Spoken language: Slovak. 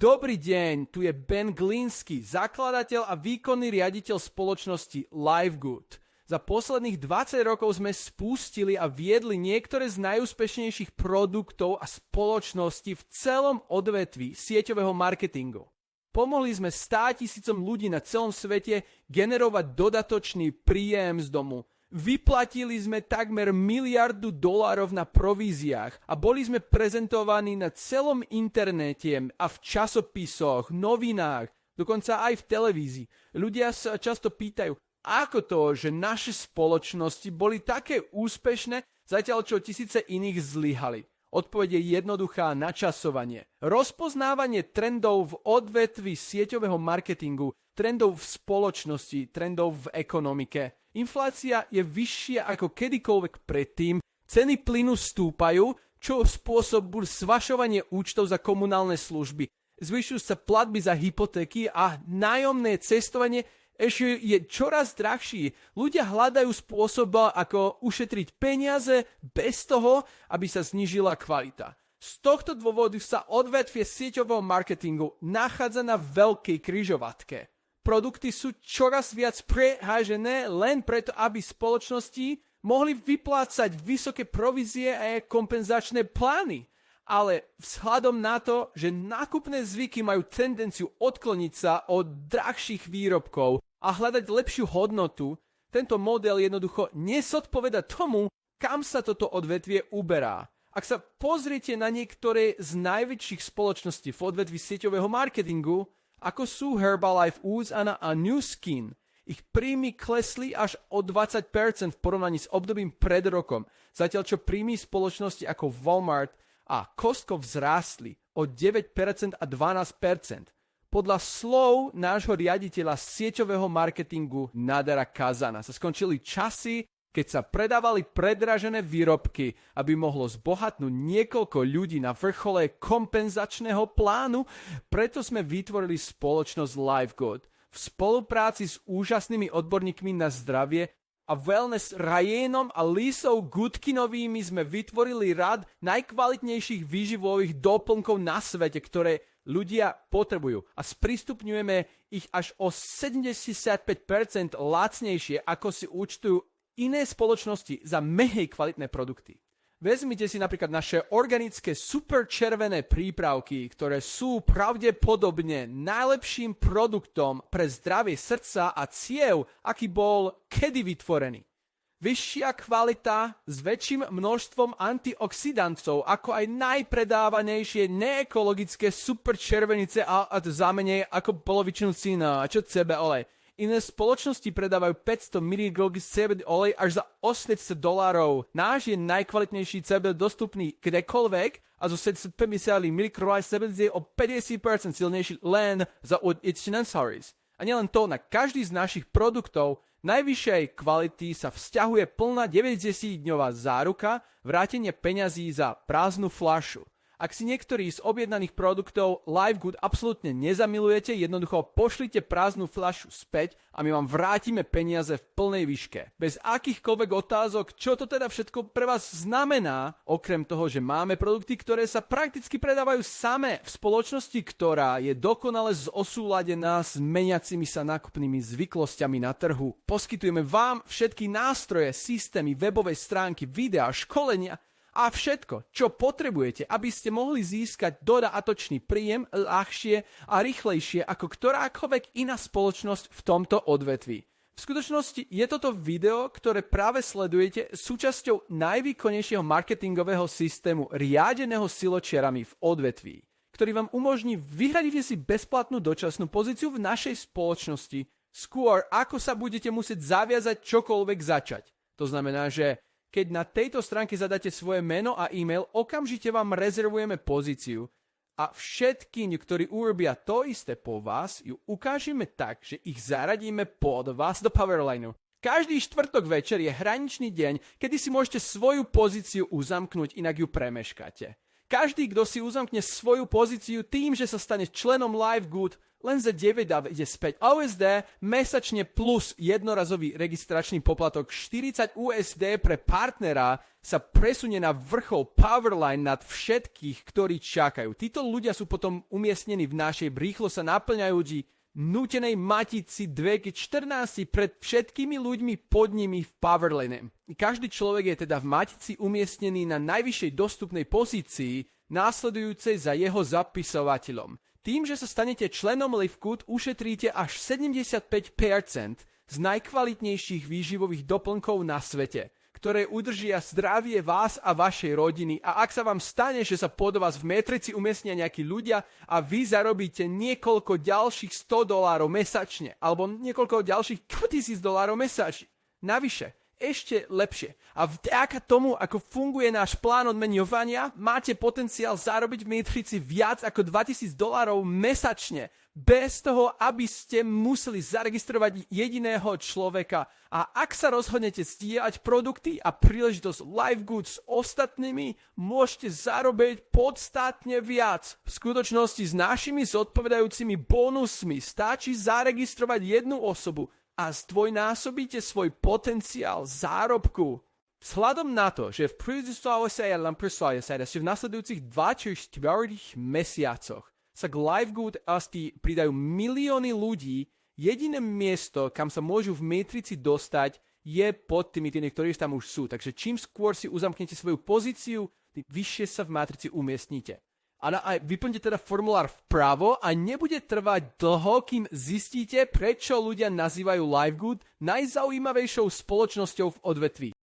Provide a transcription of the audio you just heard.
Dobrý deň, tu je Ben Glinsky, zakladateľ a výkonný riaditeľ spoločnosti LiveGood. Za posledných 20 rokov sme spustili a viedli niektoré z najúspešnejších produktov a spoločností v celom odvetví sieťového marketingu. Pomohli sme 100 000 ľudí na celom svete generovať dodatočný príjem z domu. Vyplatili sme takmer $1 miliardu na províziách a boli sme prezentovaní na celom internete a v časopisoch, novinách, dokonca aj v televízii. Ľudia sa často pýtajú, ako to, že naše spoločnosti boli také úspešné, zatiaľ čo tisíce iných zlyhali. Odpoveď je jednoduchá: načasovanie. Rozpoznávanie trendov v odvetví sieťového marketingu, trendov v spoločnosti, trendov v ekonomike. Inflácia je vyššia ako kedykoľvek predtým, ceny plynu stúpajú, čo spôsobuje svašovanie účtov za komunálne služby. Zvyšujú sa platby za hypotéky a nájomné cestovanie ešte je čoraz drahší. Ľudia hľadajú spôsob, ako ušetriť peniaze bez toho, aby sa znížila kvalita. Z tohto dôvodu sa odvetvie sieťového marketingu nachádza na veľkej križovatke. Produkty sú čoraz viac prehážené len preto, aby spoločnosti mohli vyplácať vysoké provízie a kompenzačné plány. Ale vzhľadom na to, že nákupné zvyky majú tendenciu odkloniť sa od drahších výrobkov a hľadať lepšiu hodnotu, tento model jednoducho nezodpovedá tomu, kam sa toto odvetvie uberá. Ak sa pozriete na niektoré z najväčších spoločností v odvetví sieťového marketingu, ako sú Herbalife, USANA a Nu Skin, ich príjmy klesli až o 20% v porovnaní s obdobím pred rokom, zatiaľ čo príjmy spoločnosti ako Walmart a Costco vzrástli o 9% a 12%. Podľa slov nášho riaditeľa sieťového marketingu Nadera Kazana sa skončili časy, keď sa predávali predražené výrobky, aby mohlo zbohatnúť niekoľko ľudí na vrchole kompenzačného plánu, preto sme vytvorili spoločnosť LiveGood. V spolupráci s úžasnými odborníkmi na zdravie a wellness Ryanom a Lisou Goodkinovými sme vytvorili rad najkvalitnejších výživových doplnkov na svete, ktoré ľudia potrebujú, a sprístupňujeme ich až o 75% lacnejšie, ako si účtujú iné spoločnosti za menej kvalitné produkty. Vezmite si napríklad naše organické superčervené prípravky, ktoré sú pravdepodobne najlepším produktom pre zdravie srdca a ciev, aký bol kedy vytvorený. Vyššia kvalita s väčším množstvom antioxidantov, ako aj najpredávanejšie neekologické superčervenice a za menej ako polovičnú cenu, čo CBD olej. Iné spoločnosti predávajú 500 mg CBD olej až za $800. Náš je najkvalitnejší CBD dostupný kdekoľvek a zo 750 mg CBD je o 50% silnejší len za $1. A nielen to, na každý z našich produktov najvyššej kvality sa vzťahuje plná 90-dňová záruka vrátenie peňazí za prázdnu fľašu. Ak si niektorý z objednaných produktov LiveGood absolútne nezamilujete, jednoducho pošlite prázdnu fľašu späť a my vám vrátime peniaze v plnej výške. Bez akýchkoľvek otázok, čo to teda všetko pre vás znamená, okrem toho, že máme produkty, ktoré sa prakticky predávajú samé v spoločnosti, ktorá je dokonale zosúladená s meniacimi sa nákupnými zvyklosťami na trhu. Poskytujeme vám všetky nástroje, systémy, webové stránky, videá, školenia a všetko, čo potrebujete, aby ste mohli získať dodatočný príjem ľahšie a rýchlejšie ako ktorákoľvek iná spoločnosť v tomto odvetví. V skutočnosti je toto video, ktoré práve sledujete, súčasťou najvýkonnejšieho marketingového systému riadeného siločiarami v odvetví, ktorý vám umožní vyhradiť si bezplatnú dočasnú pozíciu v našej spoločnosti, skôr ako sa budete musieť zaviazať čokoľvek začať. To znamená, že keď na tejto stránke zadáte svoje meno a e-mail, okamžite vám rezervujeme pozíciu a všetkým, ktorí urobia to isté po vás, ju ukážeme tak, že ich zaradíme pod vás do Powerlineu. Každý štvrtok večer je hraničný deň, kedy si môžete svoju pozíciu uzamknúť, inak ju premeškáte. Každý, kto si uzamkne svoju pozíciu tým, že sa stane členom LiveGood, len za 9 ide späť USD, mesačne plus jednorazový registračný poplatok 40 USD pre partnera sa presunie na vrchol Powerline nad všetkých, ktorí čakajú. Títo ľudia sú potom umiestnení v našej rýchlo sa naplňajúci nútenej matici 2K14 pred všetkými ľuďmi pod nimi v Powerline. Každý človek je teda v matici umiestnený na najvyššej dostupnej pozícii, následujúcej za jeho zapisovateľom. Tým, že sa stanete členom LiveGood, ušetríte až 75% z najkvalitnejších výživových doplnkov na svete, ktoré udržia zdravie vás a vašej rodiny. A ak sa vám stane, že sa pod vás v Matrici umiestnia nejakí ľudia a vy zarobíte niekoľko ďalších $100 mesačne, alebo niekoľko ďalších $1000 mesačne, navyše, ešte lepšie. A vďaka tomu, ako funguje náš plán odmeňovania, máte potenciál zarobiť v Matrici viac ako $2000 mesačne, bez toho, aby ste museli zaregistrovať jediného človeka. A ak sa rozhodnete zdieľať produkty a príležitosť LiveGood s ostatnými, môžete zarobiť podstatne viac. V skutočnosti s našimi zodpovedajúcimi bonusmi stačí zaregistrovať jednu osobu a zdvojnásobíte svoj potenciál zárobku. Vzhľadom na to, že v nasledujúcich 2-4 mesiacoch sa k LiveGood asi pridajú milióny ľudí, jediné miesto, kam sa môžu v Matrici dostať, je pod tými, ktorí tam už sú. Takže čím skôr si uzamknete svoju pozíciu, tým vyššie sa v Matrici umiestnite. A vyplňte teda formulár vpravo a nebude trvať dlho, kým zistíte, prečo ľudia nazývajú LiveGood najzaujímavejšou spoločnosťou v odvetví.